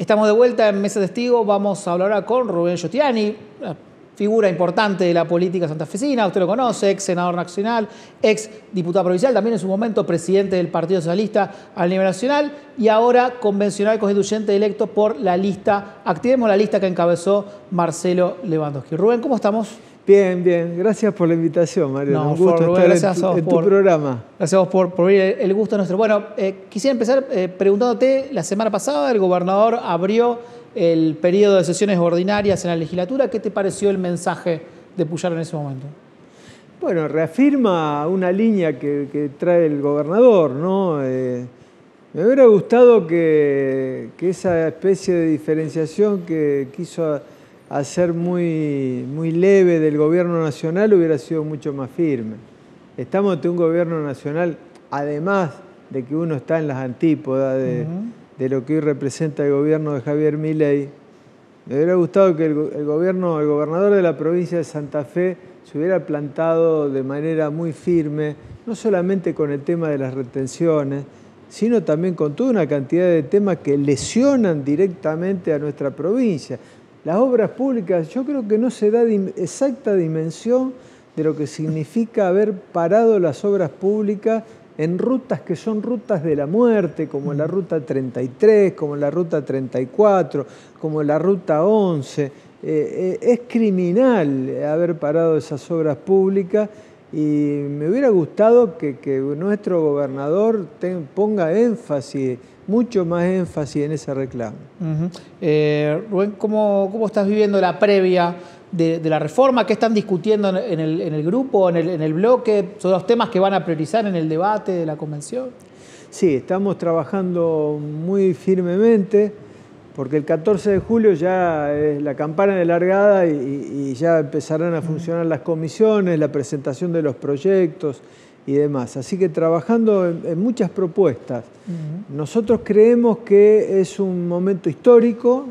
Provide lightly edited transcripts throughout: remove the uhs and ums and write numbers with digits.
Estamos de vuelta en Mesa Testigo. Vamos a hablar ahora con Rubén Giotiani, una figura importante de la política santafesina. Usted lo conoce, ex senador nacional, ex diputado provincial, también en su momento presidente del Partido Socialista a nivel nacional y ahora convencional constituyente electo por la lista, activemos la lista que encabezó Marcelo Lewandowski. Rubén, ¿cómo estamos? Bien, bien. Gracias por la invitación, Mariano. No, un gusto Rubén, estar en tu programa. Gracias a vos por venir, el gusto nuestro. Bueno, quisiera empezar preguntándote, la semana pasada el gobernador abrió el periodo de sesiones ordinarias en la legislatura. ¿Qué te pareció el mensaje de Pujol en ese momento? Bueno, reafirma una línea que trae el gobernador, ¿no? Me hubiera gustado que esa especie de diferenciación que quiso hacer muy leve del gobierno nacional hubiera sido mucho más firme. Estamos ante un gobierno nacional, además de que uno está en las antípodas de lo que hoy representa el gobierno de Javier Milei. Me hubiera gustado que el gobernador de la provincia de Santa Fe se hubiera plantado de manera muy firme, no solamente con el tema de las retenciones, sino también con toda una cantidad de temas que lesionan directamente a nuestra provincia. Las obras públicas, yo creo que no se da exacta dimensión de lo que significa haber parado las obras públicas en rutas que son rutas de la muerte, como la Ruta 33, como la Ruta 34, como la Ruta 11. Es criminal haber parado esas obras públicas y me hubiera gustado que nuestro gobernador ponga énfasis, mucho más énfasis en ese reclamo. Rubén, ¿cómo estás viviendo la previa de la reforma? ¿Qué están discutiendo en el grupo, en el bloque? ¿Son los temas que van a priorizar en el debate de la convención? Sí, estamos trabajando muy firmemente porque el 14 de julio ya es la campana de largada y ya empezarán a funcionar las comisiones, la presentación de los proyectos y demás. Así que trabajando en muchas propuestas. Nosotros creemos que es un momento histórico.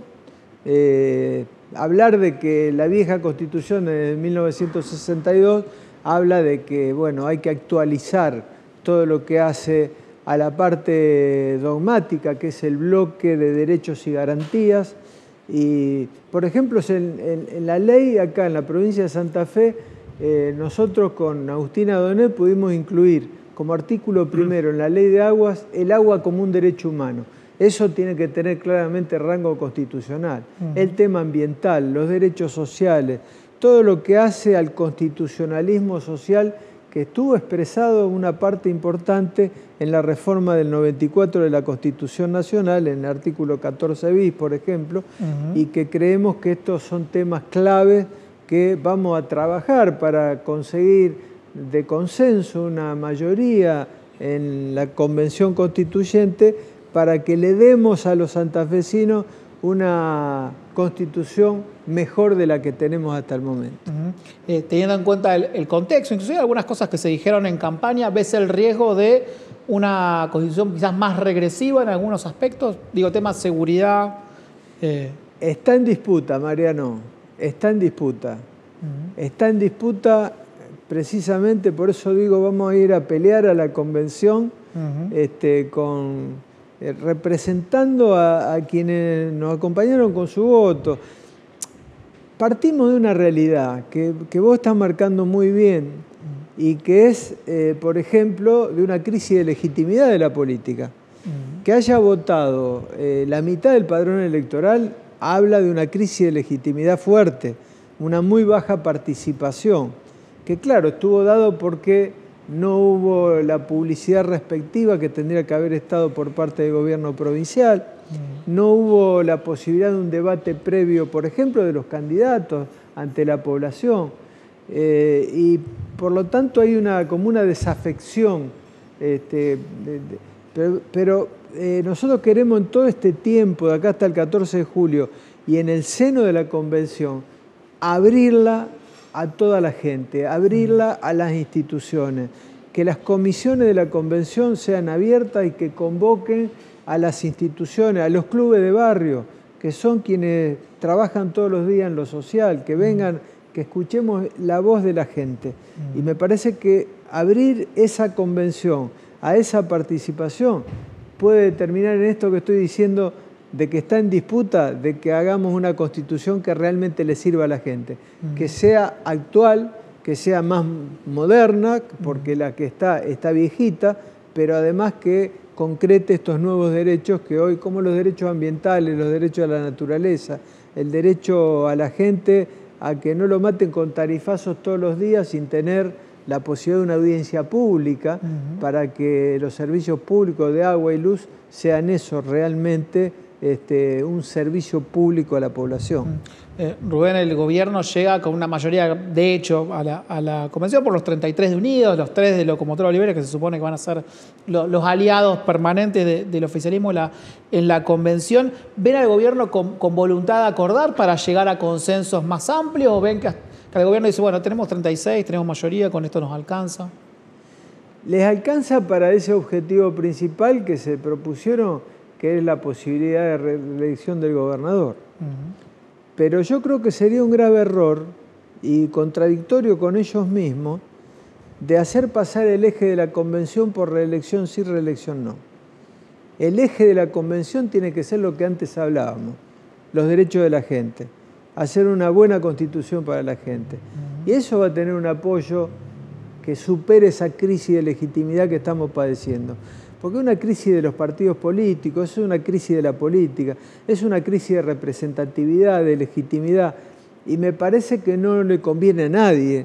Hablar de que la vieja Constitución de 1962 habla de que, bueno, hay que actualizar todo lo que hace a la parte dogmática, que es el bloque de derechos y garantías. Y, por ejemplo, en la ley acá en la provincia de Santa Fe, nosotros con Agustina Donet pudimos incluir como artículo primero en la ley de aguas el agua como un derecho humano. Eso tiene que tener claramente rango constitucional. El tema ambiental, los derechos sociales, todo lo que hace al constitucionalismo social que estuvo expresado una parte importante en la reforma del 94 de la Constitución Nacional, en el artículo 14 bis, por ejemplo, y que creemos que estos son temas claves que vamos a trabajar para conseguir de consenso una mayoría en la Convención Constituyente para que le demos a los santafesinos una constitución mejor de la que tenemos hasta el momento. Teniendo en cuenta el contexto, inclusive algunas cosas que se dijeron en campaña, ¿ves el riesgo de una constitución quizás más regresiva en algunos aspectos? Digo, temas de seguridad. Está en disputa, Mariano, está en disputa. Está en disputa precisamente, por eso digo, vamos a ir a pelear a la convención representando a quienes nos acompañaron con su voto. Partimos de una realidad que vos estás marcando muy bien y que es, por ejemplo, de una crisis de legitimidad de la política. Que haya votado la mitad del padrón electoral habla de una crisis de legitimidad fuerte, una muy baja participación, que claro, estuvo dado porque no hubo la publicidad respectiva que tendría que haber estado por parte del gobierno provincial, no hubo la posibilidad de un debate previo, por ejemplo, de los candidatos ante la población, y por lo tanto hay como una desafección, pero nosotros queremos en todo este tiempo, de acá hasta el 14 de julio, y en el seno de la convención, abrirla a toda la gente, abrirla a las instituciones, que las comisiones de la convención sean abiertas y que convoquen a las instituciones, a los clubes de barrio, que son quienes trabajan todos los días en lo social, que vengan, que escuchemos la voz de la gente. Y me parece que abrir esa convención a esa participación puede determinar en esto que estoy diciendo de que está en disputa, de que hagamos una constitución que realmente le sirva a la gente, que sea actual, que sea más moderna, porque la que está viejita, pero además que concrete estos nuevos derechos que hoy, como los derechos ambientales, los derechos a la naturaleza, el derecho a la gente a que no lo maten con tarifazos todos los días sin tener la posibilidad de una audiencia pública para que los servicios públicos de agua y luz sean eso realmente un servicio público a la población. Rubén, el gobierno llega con una mayoría, de hecho, a la convención por los 33 de Unidos, los 3 de Locomotora Olivera, que se supone que van a ser los aliados permanentes del oficialismo en la convención. ¿Ven al gobierno con voluntad de acordar para llegar a consensos más amplios o ven que el gobierno dice, bueno, tenemos 36, tenemos mayoría, con esto nos alcanza? Les alcanza para ese objetivo principal que se propusieron, que es la posibilidad de reelección del gobernador. Pero yo creo que sería un grave error y contradictorio con ellos mismos de hacer pasar el eje de la convención por reelección sí, reelección no. El eje de la convención tiene que ser lo que antes hablábamos, los derechos de la gente, hacer una buena constitución para la gente. Y eso va a tener un apoyo que supere esa crisis de legitimidad que estamos padeciendo. Porque una crisis de los partidos políticos, es una crisis de la política, es una crisis de representatividad, de legitimidad, y me parece que no le conviene a nadie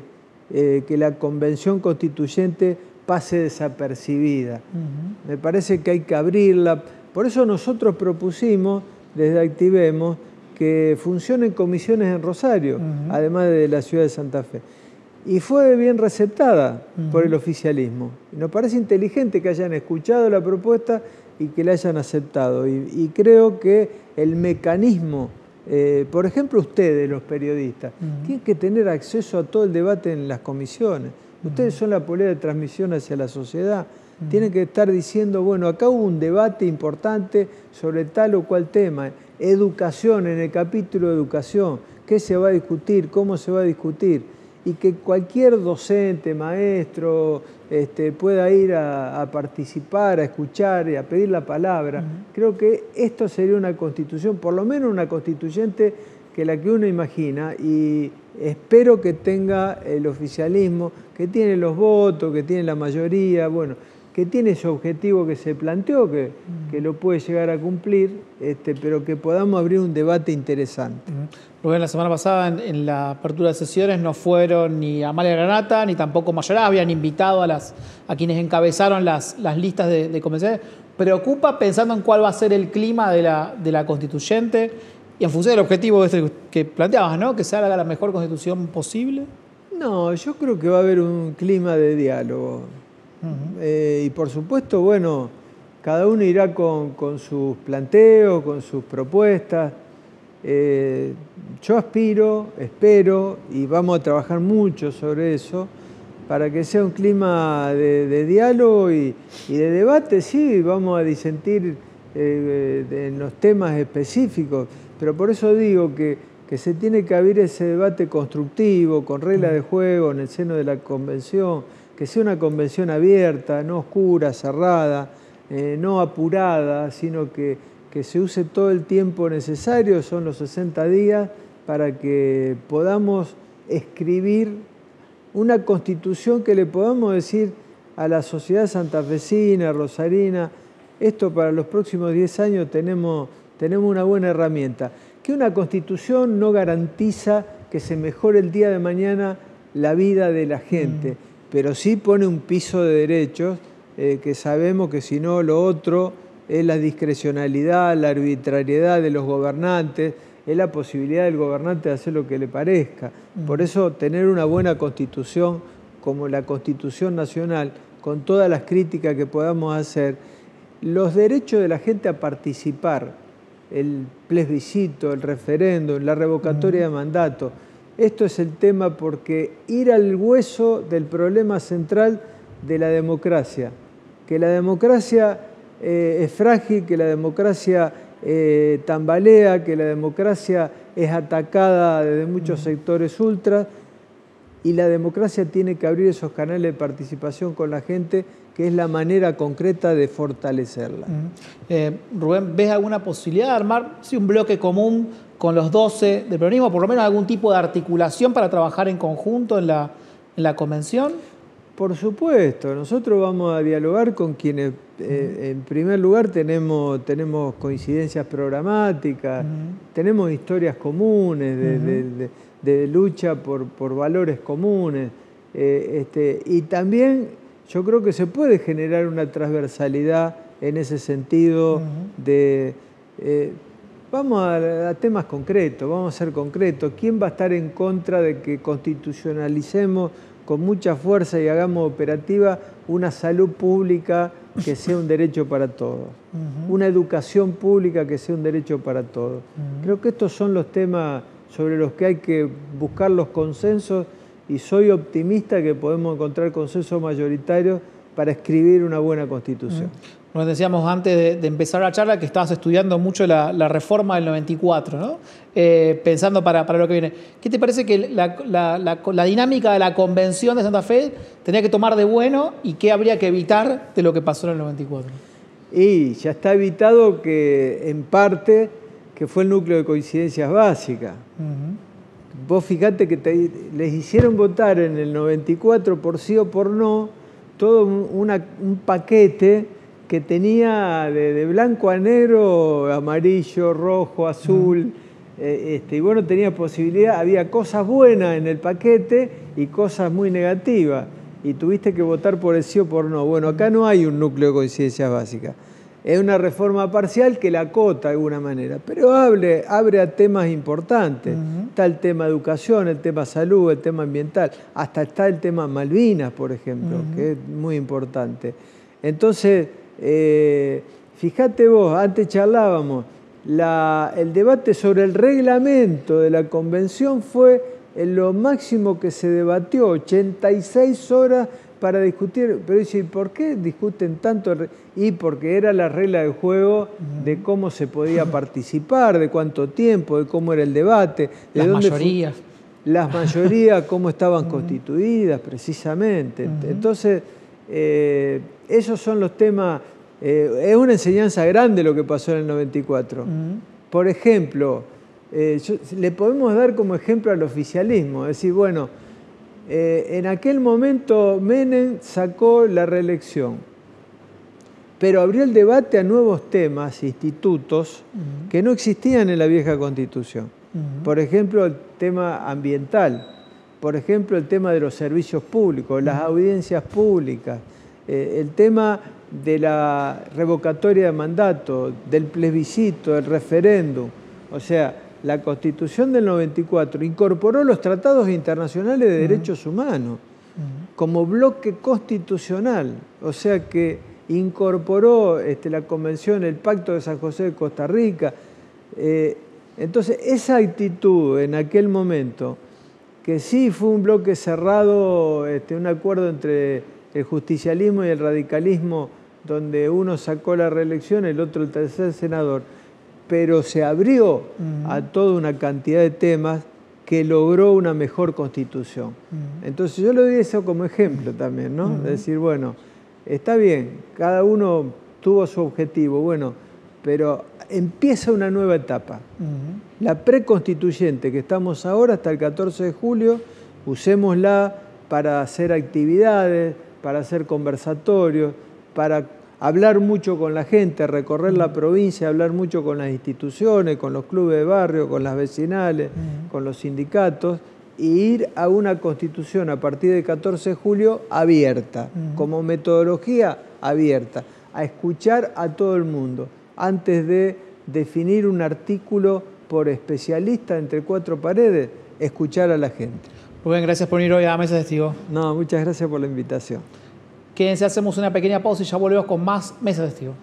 que la convención constituyente pase desapercibida. Me parece que hay que abrirla. Por eso nosotros propusimos, desde Activemos, que funcionen comisiones en Rosario, además de la ciudad de Santa Fe. Y fue bien receptada por el oficialismo. Y nos parece inteligente que hayan escuchado la propuesta y que la hayan aceptado. Y creo que el mecanismo, por ejemplo ustedes, los periodistas, tienen que tener acceso a todo el debate en las comisiones. Ustedes son la polea de transmisión hacia la sociedad. Tienen que estar diciendo, bueno, acá hubo un debate importante sobre tal o cual tema. Educación, en el capítulo de educación. ¿Qué se va a discutir? ¿Cómo se va a discutir? Y que cualquier docente, maestro, pueda ir a participar, a escuchar y a pedir la palabra. Creo que esto sería una constitución, por lo menos una constituyente que la que uno imagina, y espero que tenga el oficialismo, que tiene los votos, que tiene la mayoría, bueno, que tiene ese objetivo que se planteó, que lo puede llegar a cumplir, pero que podamos abrir un debate interesante. Rubén, la semana pasada en la apertura de sesiones no fueron ni Amalia Granata ni tampoco Mayorá, habían invitado a quienes encabezaron las listas de convenciones. ¿Preocupa pensando en cuál va a ser el clima de la constituyente y en función del objetivo que planteabas, ¿no? Que se haga la mejor constitución posible? No, yo creo que va a haber un clima de diálogo. Y por supuesto, bueno, cada uno irá con sus planteos, con sus propuestas. Yo espero, y vamos a trabajar mucho sobre eso, para que sea un clima de diálogo y de debate. Sí, vamos a disentir en los temas específicos, pero por eso digo que se tiene que abrir ese debate constructivo, con reglas de juego en el seno de la convención, que sea una convención abierta, no oscura, cerrada, no apurada, sino que se use todo el tiempo necesario, son los 60 días, para que podamos escribir una constitución que le podamos decir a la sociedad santafesina, rosarina, esto para los próximos 10 años tenemos una buena herramienta. Que una constitución no garantiza que se mejore el día de mañana la vida de la gente, pero sí pone un piso de derechos que sabemos que si no lo otro es la discrecionalidad, la arbitrariedad de los gobernantes, es la posibilidad del gobernante de hacer lo que le parezca. Por eso tener una buena constitución como la Constitución Nacional, con todas las críticas que podamos hacer, los derechos de la gente a participar, el plebiscito, el referéndum, la revocatoria de mandato, esto es el tema, porque ir al hueso del problema central de la democracia, que la democracia es frágil, que la democracia tambalea, que la democracia es atacada desde muchos sectores ultras, y la democracia tiene que abrir esos canales de participación con la gente que es la manera concreta de fortalecerla. Rubén, ¿ves alguna posibilidad de armar un bloque común con los 12 del peronismo, por lo menos algún tipo de articulación para trabajar en conjunto en la convención? Por supuesto, nosotros vamos a dialogar con quienes, en primer lugar, tenemos coincidencias programáticas, tenemos historias comunes de lucha por valores comunes, y también yo creo que se puede generar una transversalidad en ese sentido de... vamos a temas concretos, vamos a ser concretos. ¿Quién va a estar en contra de que constitucionalicemos con mucha fuerza y hagamos operativa una salud pública que sea un derecho para todos? Una educación pública que sea un derecho para todos. Creo que estos son los temas sobre los que hay que buscar los consensos y soy optimista que podemos encontrar consensos mayoritarios para escribir una buena constitución. Nos decíamos antes de empezar la charla que estabas estudiando mucho la reforma del 94, ¿no? Pensando para lo que viene. ¿Qué te parece que la dinámica de la convención de Santa Fe tenía que tomar de bueno y qué habría que evitar de lo que pasó en el 94? Y ya está evitado que, en parte, que fue el núcleo de coincidencias básicas. Vos fijate que les hicieron votar en el 94 por sí o por no, todo un paquete que tenía de blanco a negro, amarillo, rojo, azul, y bueno, tenía posibilidad, había cosas buenas en el paquete y cosas muy negativas, y tuviste que votar por el sí o por no. Bueno, acá no hay un núcleo de coincidencias básicas, es una reforma parcial que la acota de alguna manera, pero abre a temas importantes. Está el tema educación, el tema salud, el tema ambiental, hasta está el tema Malvinas, por ejemplo, que es muy importante. Entonces, fíjate vos, antes charlábamos, el debate sobre el reglamento de la convención fue lo máximo que se debatió, 86 horas para discutir, pero dice, ¿por qué discuten tanto? Y porque era la regla del juego de cómo se podía participar, de cuánto tiempo, de cómo era el debate. De las mayorías, cómo estaban constituidas precisamente. Entonces, esos son los temas, es una enseñanza grande lo que pasó en el 94. Por ejemplo, le podemos dar como ejemplo al oficialismo, es decir, bueno, en aquel momento Menem sacó la reelección, pero abrió el debate a nuevos temas, institutos, que no existían en la vieja Constitución. Por ejemplo, el tema ambiental, por ejemplo, el tema de los servicios públicos, las audiencias públicas, el tema de la revocatoria de mandato, del plebiscito, del referéndum. O sea, la Constitución del 94 incorporó los tratados internacionales de derechos humanos como bloque constitucional, o sea que incorporó la Convención, el Pacto de San José de Costa Rica. Entonces, esa actitud en aquel momento, que sí fue un bloque cerrado, un acuerdo entre el justicialismo y el radicalismo, donde uno sacó la reelección, el otro el tercer senador, pero se abrió a toda una cantidad de temas que logró una mejor constitución. Entonces yo le doy eso como ejemplo también, ¿no? Es decir, bueno, está bien, cada uno tuvo su objetivo, bueno, pero empieza una nueva etapa. La preconstituyente que estamos ahora hasta el 14 de julio, usémosla para hacer actividades, para hacer conversatorios, para hablar mucho con la gente, recorrer la provincia, hablar mucho con las instituciones, con los clubes de barrio, con las vecinales, con los sindicatos, e ir a una constitución a partir del 14 de julio abierta, como metodología abierta, a escuchar a todo el mundo, antes de definir un artículo por especialista entre cuatro paredes, escuchar a la gente. Rubén, gracias por venir hoy a Mesa de Testigos. No, muchas gracias por la invitación. Quédense, hacemos una pequeña pausa y ya volvemos con más Mesa de Testigos.